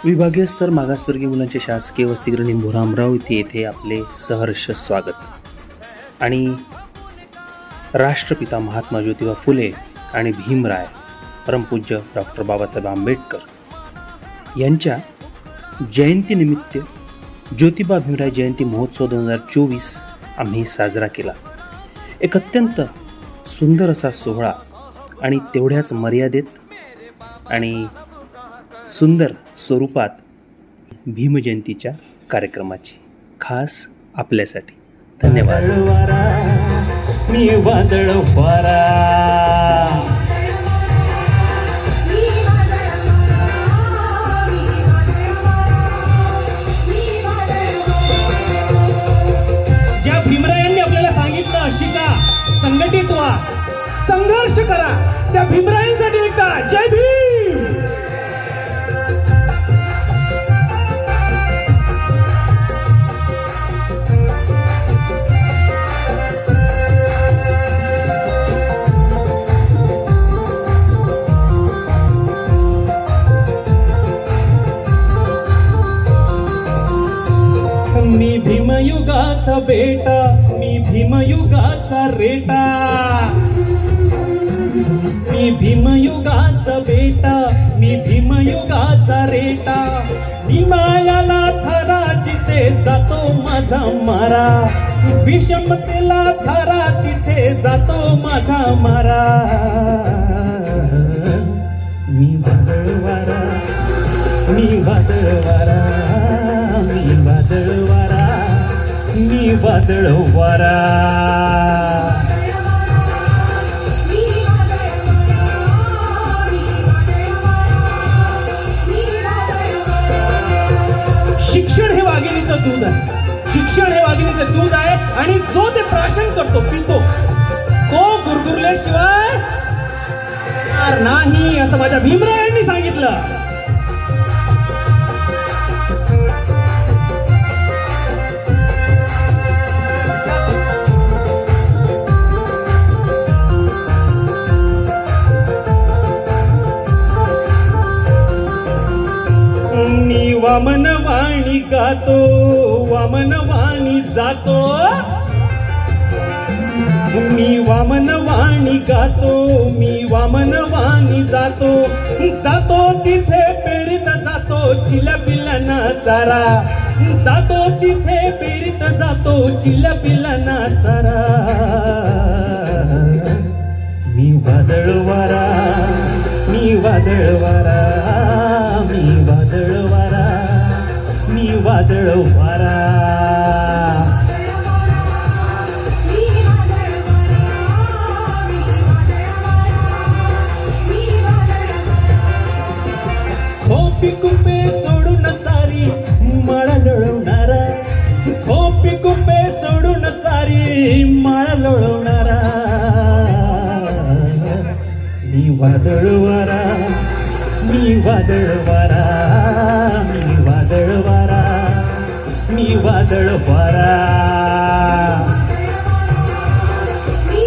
विभागीय स्तर मागासवर्गीय मुलांचे शासकीय वसतिगृह निंभोरा अमरावती येथे आपले सहर्ष स्वागत। आणि राष्ट्रपिता महात्मा ज्योतिबा फुले आणि भीमराय परमपूज्य डॉक्टर बाबासाहेब आंबेडकर यांच्या जयंतीनिमित्त ज्योतिबा भीमराय जयंती महोत्सव 2024 आम्ही साजरा केला। एक अत्यंत सुंदर असा सोहळा आणि तेवढ्याच मर्यादेत आणि सुंदर स्वरूपात भीमजयंतीच्या कार्यक्रमाची खास आपल्यासाठी। धन्यवाद। मी वादळ वारा ज्या भीमरायांनी आपल्याला सांगितलं शिका, संघटित व्हा, संघर्ष करा, त्या भीमरायांसाठी एकदा जय भीम। मी भीमयुगाचा बेटा, मी भीमयुगाचा रेटा, मी भीमयुगाचा बेटा, मी भीमयुगाचा रेटा। हिमालयाला थरा जिथे जातो माझा मारा, विषमतेला थरा तिथे जातो माझा मारा। मी वादळ वारा, मी वादळ वारा, मी वादळ वारा, मी वादळ वारा। शिक्षण हे वाघिणीचं दूध आहे, शिक्षण हे वाघिणीचं दूध आहे आणि जो ते प्राशन करतो पितो तो गुरगुरल्याशिवाय नाही, असं माझ्या भीमरायांनी सांगितलं। मी वामनवाणी गातो, वामनवाणी जातो, मी वामनवाणी गातो, मी वामनवाणी जातो, जातो तिथे पेरीत जातो चिल्या पिल्लांना चारा, जातो तिथे पेरीत जातो चिल्या पिल्लांना चारा। मी वादळ वारा, मी वादळ वारा, मी वादळ वारा, मी वादळ वारा। खोपी कुपे सोडून सारी माळा लोळवणारा, खोपी कुपे सोडून सारी माळा लोळवणारा। मी वादळ वारा, मी वादळ वारा, मी वादळ वारा, मी वादळ वारा। मी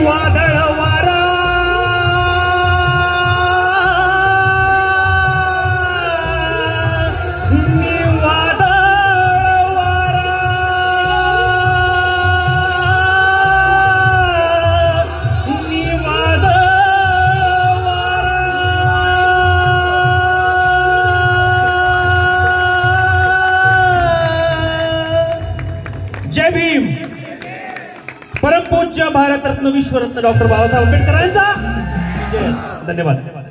वादळ वारा, मी वादळ वारा, मी वादळ वारा। जय भीम। परमपूज्य भारतरत्न विश्वरत्न डॉक्टर बाबासाहेब आंबेडकरांचा जय। धन्यवाद।